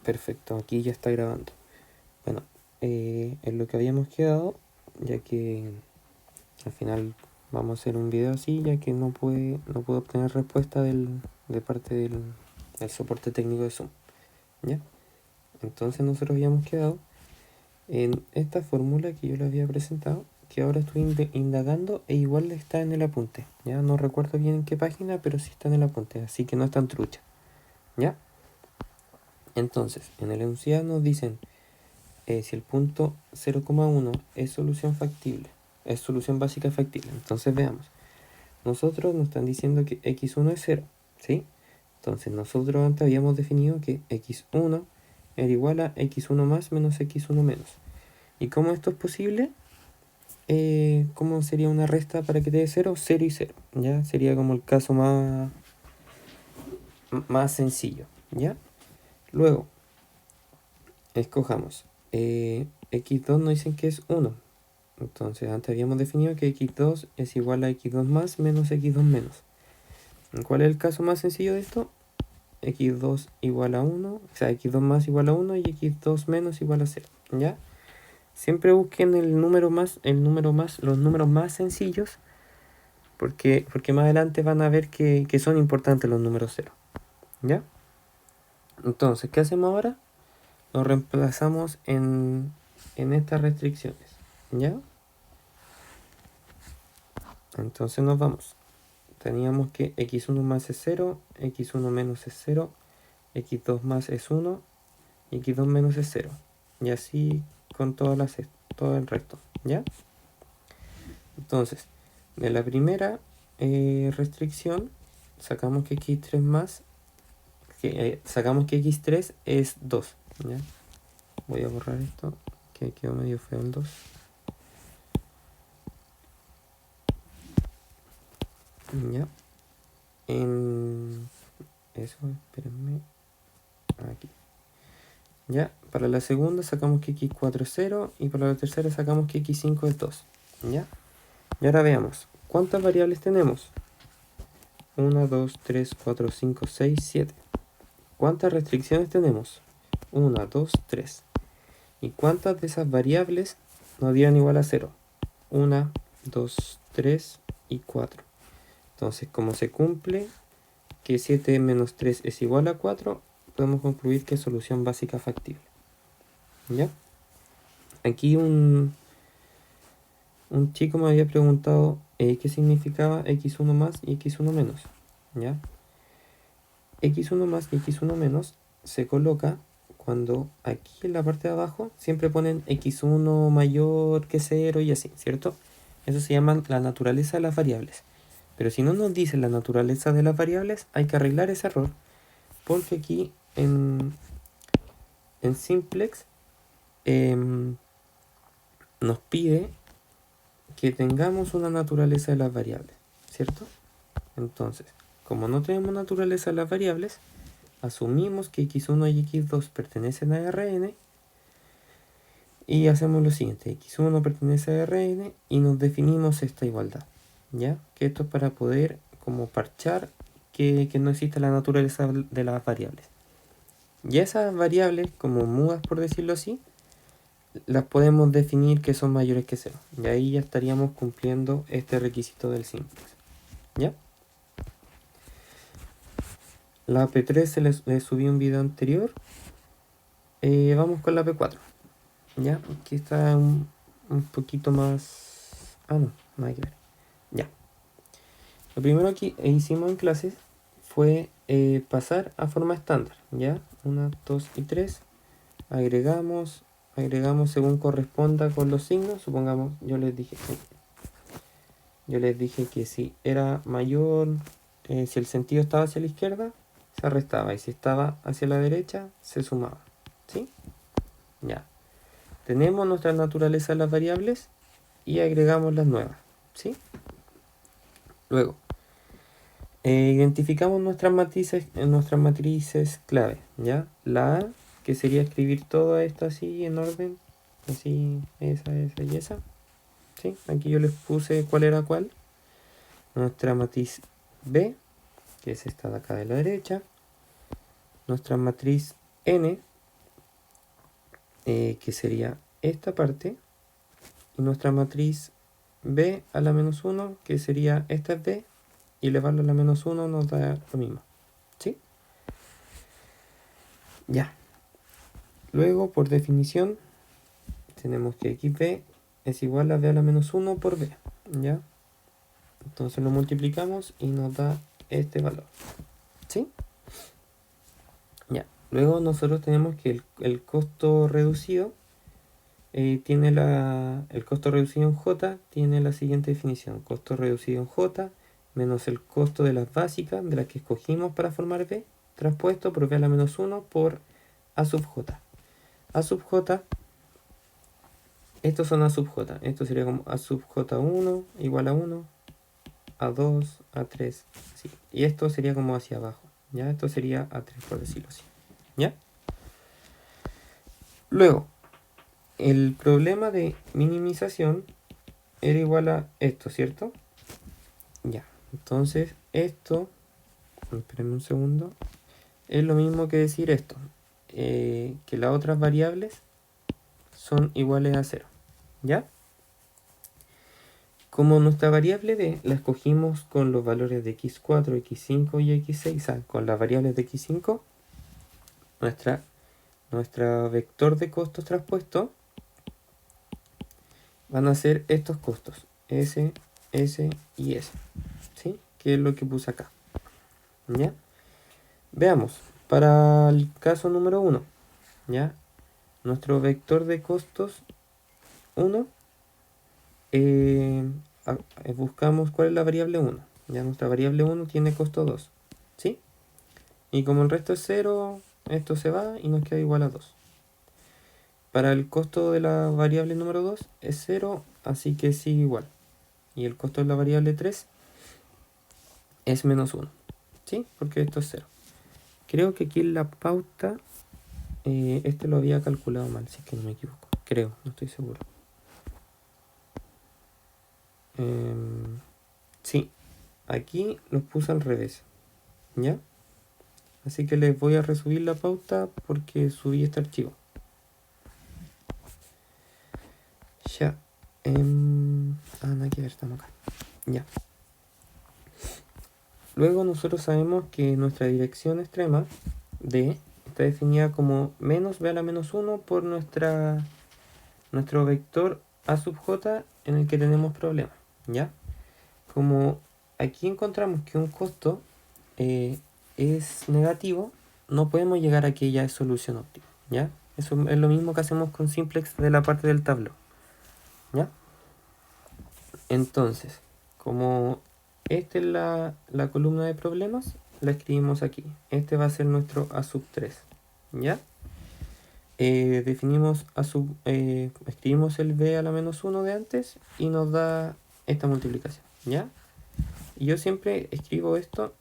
Perfecto, aquí ya está grabando. Bueno, en lo que habíamos quedado, ya que al final vamos a hacer un video así, ya que no pude obtener respuesta de parte del soporte técnico de Zoom, ¿ya? Entonces nosotros habíamos quedado en esta fórmula que yo le había presentado, que ahora estoy indagando e igual está en el apunte, ¿ya? No recuerdo bien en qué página, pero sí está en el apunte, así que no es tan trucha, ¿ya? Entonces, en el enunciado nos dicen si el punto 0,1 es solución factible, es solución básica factible. Entonces veamos, nosotros nos están diciendo que x1 es 0, ¿sí? Entonces nosotros antes habíamos definido que x1 era igual a x1 más menos x1 menos. ¿Y cómo esto es posible? ¿Cómo sería una resta para que te dé 0? 0 y 0, ¿ya? Sería como el caso más sencillo, ¿ya? Luego, escojamos. X2 nos dicen que es 1. Entonces antes habíamos definido que x2 es igual a x2 más menos x2 menos. ¿Cuál es el caso más sencillo de esto? X2 igual a 1, o sea, x2 más igual a 1 y x2 menos igual a 0, ¿ya? Siempre busquen los números más sencillos, porque más adelante van a ver que son importantes los números 0, ¿ya? Entonces, ¿qué hacemos ahora? Lo reemplazamos en estas restricciones, ¿ya? Entonces nos vamos. Teníamos que x1 más es 0, x1 menos es 0, x2 más es 1, y x2 menos es 0. Y así con todo el resto, ¿ya? Entonces, de la primera restricción, sacamos que x3 más, sacamos que x3 es 2, ¿ya? Voy a borrar esto, que quedó medio feo el 2. ¿Ya? En eso, espérenme, aquí. Ya, para la segunda sacamos que x4 es 0 y para la tercera sacamos que x5 es 2. ¿Ya? Y ahora veamos, ¿cuántas variables tenemos? 1, 2, 3, 4, 5, 6, 7. ¿Cuántas restricciones tenemos? 1, 2, 3. ¿Y cuántas de esas variables nos dieron igual a 0? 1, 2, 3 y 4. Entonces, como se cumple que 7 menos 3 es igual a 4, podemos concluir que es solución básica factible. ¿Ya? Aquí un chico me había preguntado qué significaba x1 más y x1 menos. ¿Ya? x1 más y x1 menos se coloca cuando aquí en la parte de abajo siempre ponen x1 mayor que 0 y así, ¿cierto? Eso se llama la naturaleza de las variables. Pero si no nos dice la naturaleza de las variables, hay que arreglar ese error, porque aquí en Simplex nos pide que tengamos una naturaleza de las variables, ¿cierto? Entonces, como no tenemos naturaleza de las variables, asumimos que x1 y x2 pertenecen a Rn y hacemos lo siguiente, x1 pertenece a Rn y nos definimos esta igualdad, ¿ya? Que esto es para poder como parchar que no existe la naturaleza de las variables. Y esas variables, como mudas por decirlo así, las podemos definir que son mayores que 0. Y ahí ya estaríamos cumpliendo este requisito del simplex, ¿ya? La P3 le subí un video anterior. Vamos con la P4, ¿ya? Aquí está un poquito más... Ah, no, nada que ver. Ya. Lo primero que hicimos en clases fue pasar a forma estándar, ¿ya? 1, 2 y 3. Agregamos según corresponda con los signos. Supongamos, yo les dije que si era mayor, si el sentido estaba hacia la izquierda, se restaba, y si estaba hacia la derecha, se sumaba, ¿sí? Ya. Tenemos nuestra naturaleza de las variables y agregamos las nuevas, ¿sí? Luego, identificamos nuestras matrices clave, ¿ya? La A, que sería escribir todo esto así en orden, así, esa y esa, ¿sí? Aquí yo les puse cuál era cuál. Nuestra matriz B, que es esta de acá de la derecha. Nuestra matriz N, que sería esta parte, y nuestra matriz b a la menos 1, que sería esta es b, y elevarlo a la menos 1 nos da lo mismo. ¿Sí? Ya. Luego, por definición, tenemos que xb es igual a b a la menos 1 por b. ¿Ya? Entonces lo multiplicamos y nos da este valor. ¿Sí? Ya. Luego nosotros tenemos que el costo reducido tiene el costo reducido en J tiene la siguiente definición. Costo reducido en J menos el costo de las básicas de las que escogimos para formar B, transpuesto por B a la menos 1 por A sub J. A sub J, estos son A sub J. Esto sería como A sub J1 igual a 1, A2, A3, así. Y esto sería como hacia abajo. ¿Ya? Esto sería A3, por decirlo así. ¿Ya? Luego, el problema de minimización era igual a esto, ¿cierto? Ya, entonces esto, espérenme un segundo, es lo mismo que decir esto, que las otras variables son iguales a 0, ¿ya? Como nuestra variable b la escogimos con los valores de x4, x5 y x6, o sea, con las variables de x5, nuestra vector de costos traspuesto van a ser estos costos, S, S y S, ¿sí? Que es lo que puse acá, ¿ya? Veamos, para el caso número 1, ¿ya? Nuestro vector de costos 1, buscamos cuál es la variable 1, ¿ya? Nuestra variable 1 tiene costo 2, ¿sí? Y como el resto es 0, esto se va y nos queda igual a 2. Para el costo de la variable número 2 es 0, así que sigue igual. Y el costo de la variable 3 es menos 1, ¿sí? Porque esto es 0. Creo que aquí en la pauta este lo había calculado mal, si es que no me equivoco. Creo, no estoy seguro. Sí, aquí los puse al revés, ¿ya? Así que les voy a resubir la pauta porque subí este archivo. Ya. Nada que ver, estamos acá. Ya. Luego nosotros sabemos que nuestra dirección extrema D está definida como menos b a la menos 1 por nuestro vector a sub j en el que tenemos problemas, ¿ya? Como aquí encontramos que un costo es negativo, no podemos llegar a que ya es solución óptima, ¿ya? Eso es lo mismo que hacemos con simplex de la parte del tablero, ¿ya? Entonces, como esta es la columna de problemas, la escribimos aquí. Este va a ser nuestro A sub 3, ¿ya? Escribimos el b a la menos 1 de antes y nos da esta multiplicación, ¿ya? Y yo siempre escribo esto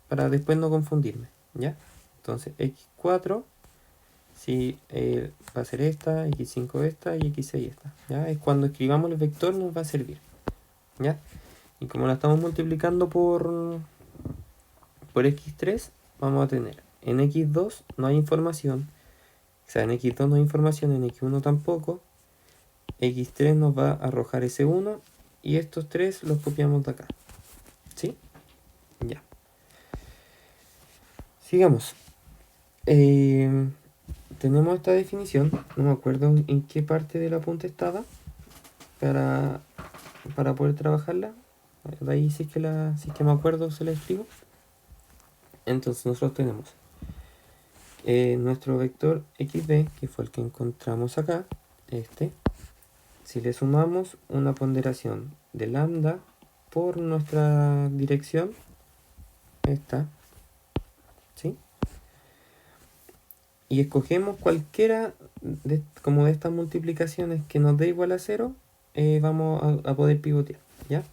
para después no confundirme, ¿ya? Entonces, x4, si va a ser esta, x5 esta y x6 esta, ¿ya? Es cuando escribamos el vector nos va a servir, ¿ya? Y como la estamos multiplicando por x3, vamos a tener en x2 no hay información, o sea, en x2 no hay información, en x1 tampoco, x3 nos va a arrojar ese 1 y estos 3 los copiamos de acá, ¿sí? Ya. Sigamos. Tenemos esta definición, no me acuerdo en qué parte del apunte estaba para poder trabajarla. De ahí si es que me acuerdo se la escribo. Entonces nosotros tenemos nuestro vector xb, que fue el que encontramos acá, si le sumamos una ponderación de lambda por nuestra dirección, esta, ¿sí? Y escogemos cualquiera como de estas multiplicaciones que nos dé igual a 0, vamos a poder pivotear, ¿ya?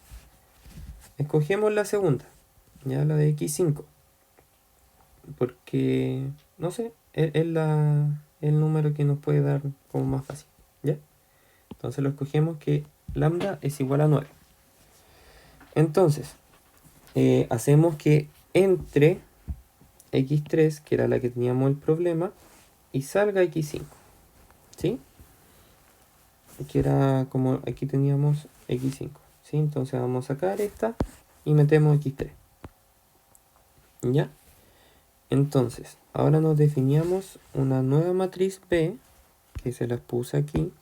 Escogemos la segunda, ya la de x5, porque, no sé, es el número que nos puede dar como más fácil, ¿ya? Entonces lo escogemos que lambda es igual a 9. Entonces, hacemos que entre x3, que era la que teníamos el problema, y salga x5, ¿sí? Que era como aquí teníamos x5, ¿sí? Entonces vamos a sacar esta y metemos x3, ¿ya? Entonces, ahora nos definíamos una nueva matriz B, que se las puse aquí,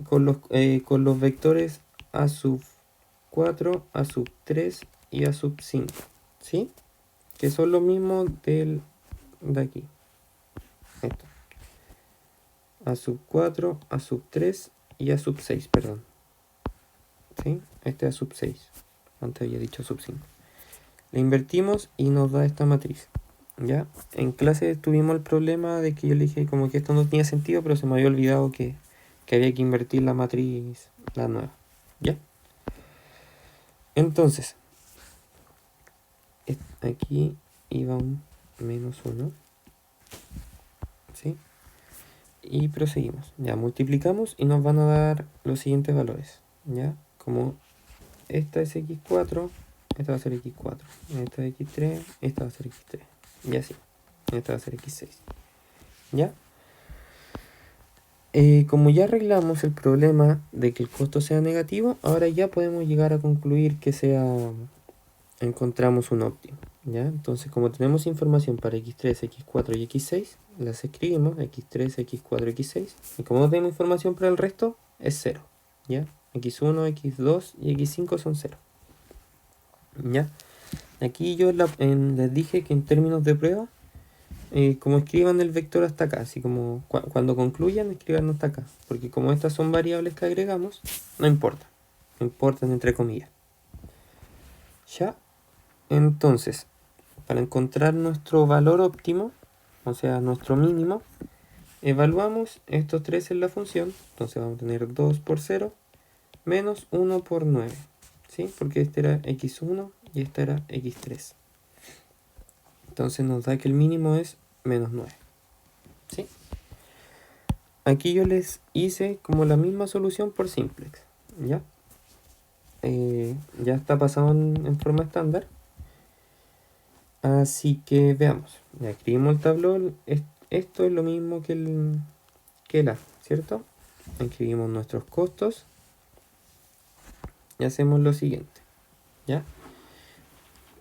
con los vectores a sub 4, a sub 3 y a sub 5, ¿sí? Que son los mismos de aquí. Esto. A sub 4, a sub 3 y a sub 6, perdón. ¿Sí? Este es a sub 6. Antes había dicho sub 5. Le invertimos y nos da esta matriz. ¿Ya? En clase tuvimos el problema de que yo le dije como que esto no tenía sentido, pero se me había olvidado que había que invertir la matriz, la nueva. ¿Ya? Entonces, aquí iba un menos 1. ¿Sí? Y proseguimos. Ya, multiplicamos y nos van a dar los siguientes valores. ¿Ya? Como esta es x4, esta va a ser x4. Esta es x3, esta va a ser x3. Y así. Esta va a ser x6. ¿Ya? Como ya arreglamos el problema de que el costo sea negativo, ahora ya podemos llegar a concluir que encontramos un óptimo. ¿Ya? Entonces, como tenemos información para x3, x4 y x6, las escribimos, x3, x4, x6. Y como no tenemos información para el resto, es 0. ¿Ya? x1, x2 y x5 son 0. ¿Ya? Aquí yo les dije que en términos de prueba, como escriban el vector hasta acá, así como cuando concluyan, escriban hasta acá. Porque como estas son variables que agregamos, no importa. No importan entre comillas. ¿Ya? Entonces, para encontrar nuestro valor óptimo, o sea, nuestro mínimo, evaluamos estos tres en la función. Entonces vamos a tener 2 por 0 menos 1 por 9. ¿Sí? Porque este era x1 y este era x3. Entonces nos da que el mínimo es menos 9. ¿Sí? Aquí yo les hice como la misma solución por simplex. ¿Ya? Ya está pasado en forma estándar. Así que veamos. Ya escribimos el tablón. Esto es lo mismo que el A, ¿cierto? Escribimos nuestros costos. Y hacemos lo siguiente. ¿Ya?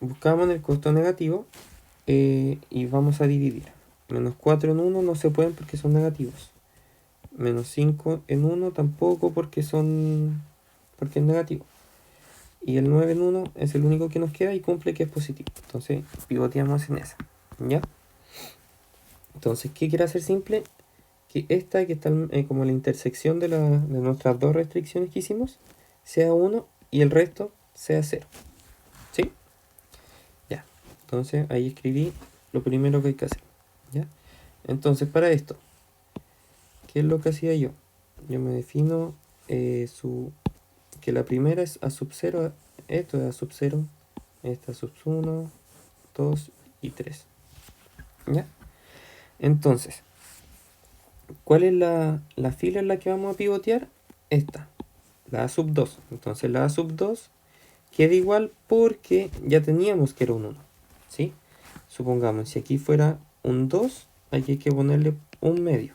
Buscamos el costo negativo. Y vamos a dividir. Menos 4 en 1 no se pueden porque son negativos. Menos 5 en 1 tampoco porque es negativo. Y el 9 en 1 es el único que nos queda y cumple que es positivo. Entonces pivoteamos en esa. ¿Ya? Entonces, ¿qué quiere hacer simple? Que esta que está como la intersección de nuestras dos restricciones que hicimos sea 1 y el resto sea 0. ¿Sí? Ya. Entonces ahí escribí lo primero que hay que hacer. ¿Ya? Entonces para esto, ¿qué es lo que hacía yo? Yo me defino que la primera es a sub 0, esto es a sub 0, esta sub 1, 2 y 3. ¿Ya? Entonces, ¿cuál es la fila en la que vamos a pivotear? Esta, la A sub 2. Entonces la A sub 2 queda igual porque ya teníamos que era un 1. ¿Sí? Supongamos, si aquí fuera un 2, aquí hay que ponerle un medio.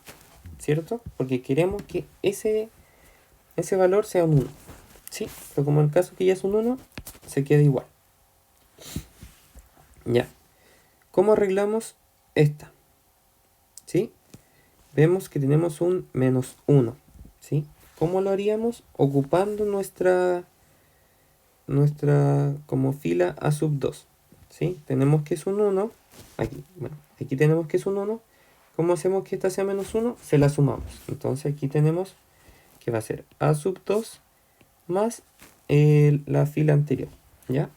¿Cierto? Porque queremos que ese valor sea un 1. ¿Sí? Pero como en el caso que ya es un 1, se queda igual. Ya. ¿Cómo arreglamos esta? ¿Sí? Vemos que tenemos un menos 1. ¿Sí? ¿Cómo lo haríamos? Ocupando nuestra como fila A sub 2. ¿Sí? Tenemos que es un 1. Aquí, bueno, aquí tenemos que es un 1. ¿Cómo hacemos que esta sea menos 1? Se la sumamos. Entonces aquí tenemos que va a ser A sub 2 más la fila anterior. ¿Ya?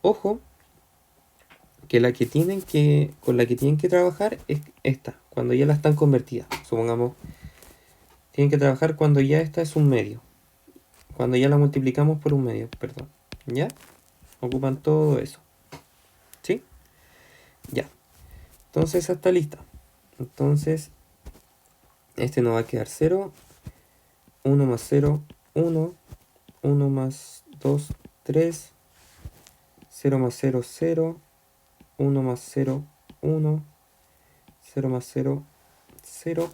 Ojo, que con la que tienen que trabajar es esta, cuando ya la están convertidas. Supongamos, tienen que trabajar cuando ya esta es un medio. Cuando ya la multiplicamos por un medio, perdón. ¿Ya? Ocupan todo eso. ¿Sí? Ya. Entonces esa está lista. Entonces, este nos va a quedar 0. 1 más 0, 1. 1 más 2, 3. 0 más 0, 0. 1 más 0, 1. 0 más 0, 0.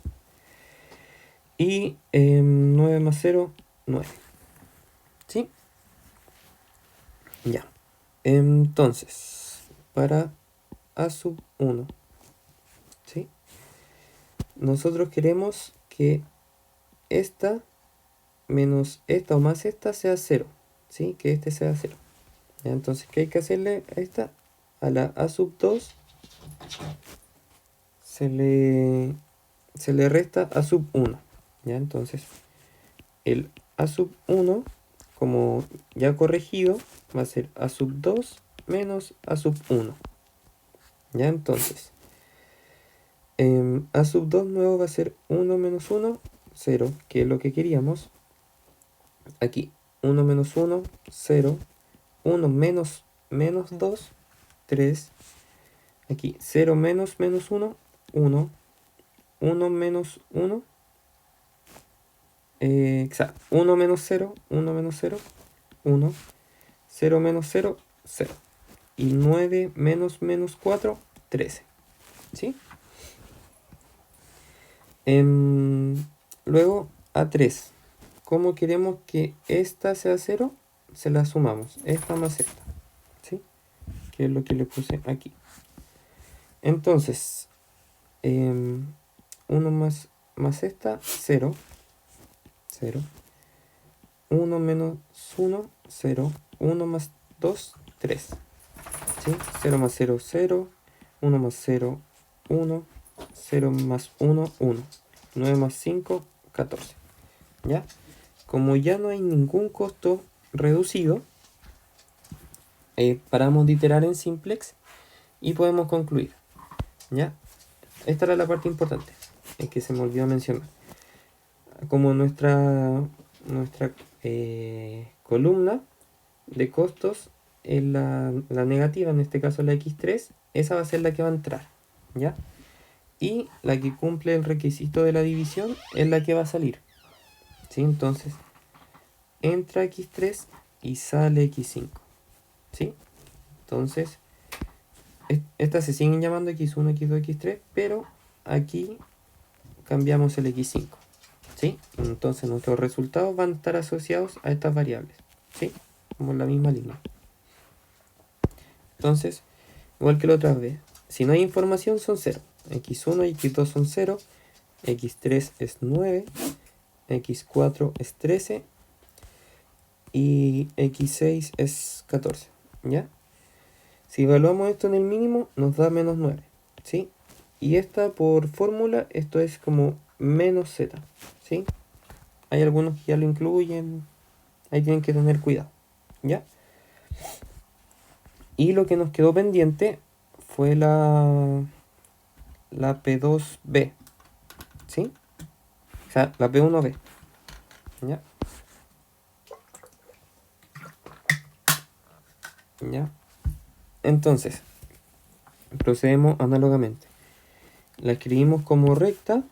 Y 9 más 0, 9. ¿Sí? Ya. Entonces, para a sub 1, ¿sí? Nosotros queremos que esta menos esta o más esta sea 0, ¿sí? Que este sea 0. ¿Ya? Entonces, ¿qué hay que hacerle a esta? A la a sub 2 se le resta a sub 1. ¿Ya? Entonces, el a sub 1, como ya corregido, va a ser a sub 2 menos a sub 1. ¿Ya? Entonces, a sub 2 nuevo va a ser 1 menos 1, 0, que es lo que queríamos. Aquí, 1 menos 1, 0. 1 menos 2, 3. Aquí, 0 menos 1, 1. 1 menos 1. Exacto. 1 menos 0, 1 menos 0, 1. 0 menos 0, 0. Y 9 menos 4, 13. ¿Sí? Luego, a 3. ¿Cómo queremos que esta sea 0? Se la sumamos. Esta más esta. ¿Sí? Que es lo que le puse aquí. Entonces, 1 más esta, 0. 0. 1 menos 1, 0. 1 más 2, 3. ¿Sí? 0 más 0, 0. 1 más 0, 1. 0 más 1, 1. 9 más 5, 14. ¿Ya? Como ya no hay ningún costo reducido, paramos de iterar en simplex y podemos concluir. ¿Ya? Esta era la parte importante, que se me olvidó mencionar. Como nuestra columna de costos es la negativa, en este caso la X3, esa va a ser la que va a entrar, ¿ya? Y la que cumple el requisito de la división es la que va a salir, ¿sí? Entonces, entra X3 y sale X5, ¿sí? Entonces, estas se siguen llamando X1, X2, X3, pero aquí cambiamos el X5, ¿sí? Entonces nuestros resultados van a estar asociados a estas variables, ¿sí? Como en la misma línea. Entonces, igual que la otra vez, si no hay información son 0. X1 y X2 son 0, X3 es 9, X4 es 13 y X6 es 14, ¿ya? Si evaluamos esto en el mínimo, nos da menos 9, ¿sí? Y esta por fórmula, esto es como menos z, ¿sí? Hay algunos que ya lo incluyen, ahí tienen que tener cuidado, ¿ya? Y lo que nos quedó pendiente fue la P2B, ¿sí? O sea, la P1B, ¿ya? ¿Ya? Entonces, procedemos análogamente. La escribimos como recta,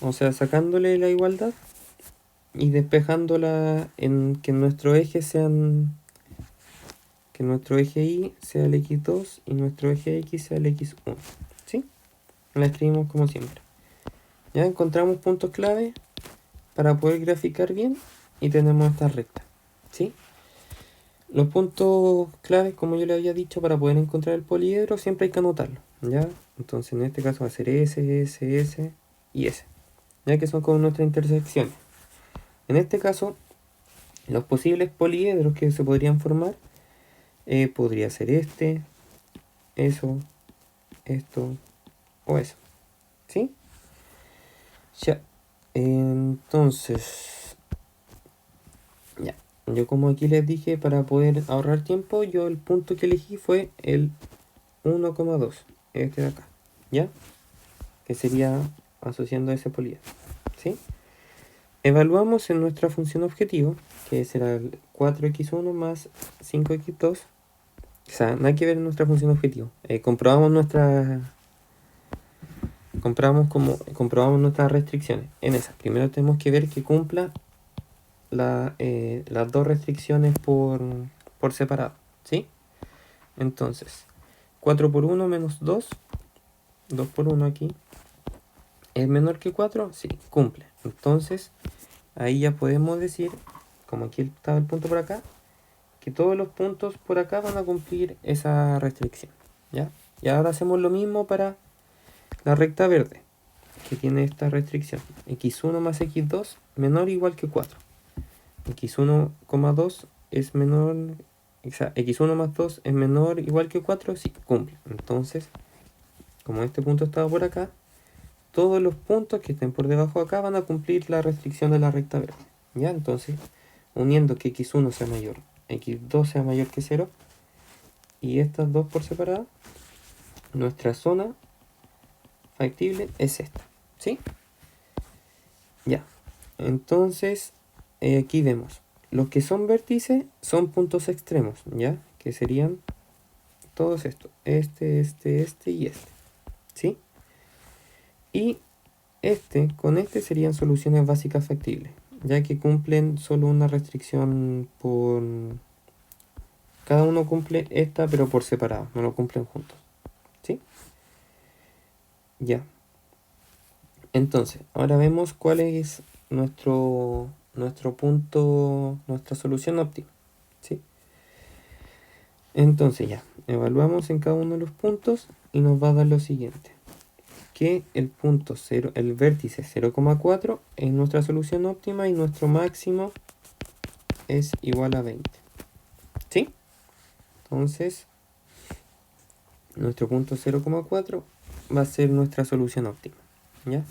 o sea, sacándole la igualdad y despejándola en que nuestro eje sean, que nuestro eje Y sea el X2 y nuestro eje X sea el X1, ¿sí? La escribimos como siempre. Ya encontramos puntos clave para poder graficar bien y tenemos esta recta, ¿sí? Los puntos claves, como yo le había dicho, para poder encontrar el poliedro siempre hay que anotarlo, ¿ya? Entonces en este caso va a ser S y S, ya que son como nuestras intersecciones. En este caso, los posibles poliedros que se podrían formar podría ser eso, esto o eso, ¿sí? Ya, entonces, ya. Yo como aquí les dije, para poder ahorrar tiempo, yo el punto que elegí fue el 1,2, este de acá, ¿ya? Que sería asociando a ese poliedro, ¿sí? Evaluamos en nuestra función objetivo, que será el 4x1 más 5x2. O sea, nada que ver en nuestra función objetivo. Comprobamos nuestras restricciones. En esas, primero tenemos que ver que cumpla las dos restricciones por separado, ¿sí? Entonces, 4 por 1 menos 2, 2 por 1 aquí, ¿Es menor que 4? Sí, cumple. Entonces, ahí ya podemos decir, como aquí estaba el punto por acá, que todos los puntos por acá van a cumplir esa restricción, ¿ya? Y ahora hacemos lo mismo para la recta verde, que tiene esta restricción. x1 más x2 menor o igual que 4. x1,2 es menor, o sea, x1 más 2 es menor o igual que 4, sí, cumple. Entonces, como este punto estaba por acá, todos los puntos que estén por debajo de acá van a cumplir la restricción de la recta verde, ¿ya? Entonces, uniendo que x1 sea mayor, x2 sea mayor que 0, y estas dos por separado, nuestra zona factible es esta, ¿sí? Ya, entonces aquí vemos, los que son vértices son puntos extremos, ¿ya? Que serían todos estos, este y este, ¿sí? Y con este serían soluciones básicas factibles, ya que cumplen solo una restricción por... Cada uno cumple esta, pero por separado, no lo cumplen juntos, ¿sí? Ya. Entonces, ahora vemos cuál es nuestro punto, nuestra solución óptima, ¿sí? Entonces ya, evaluamos en cada uno de los puntos y nos va a dar lo siguiente. Que el punto 0, el vértice 0,4 es nuestra solución óptima y nuestro máximo es igual a 20, ¿sí? Entonces, nuestro punto 0,4 va a ser nuestra solución óptima, ¿ya?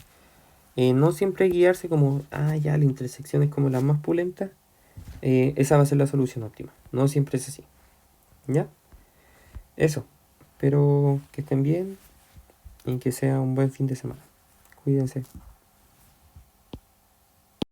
No siempre guiarse como, ya, la intersección es como la más pulenta. Esa va a ser la solución óptima. No siempre es así, ¿ya? Eso. Espero que estén bien y que sea un buen fin de semana. Cuídense.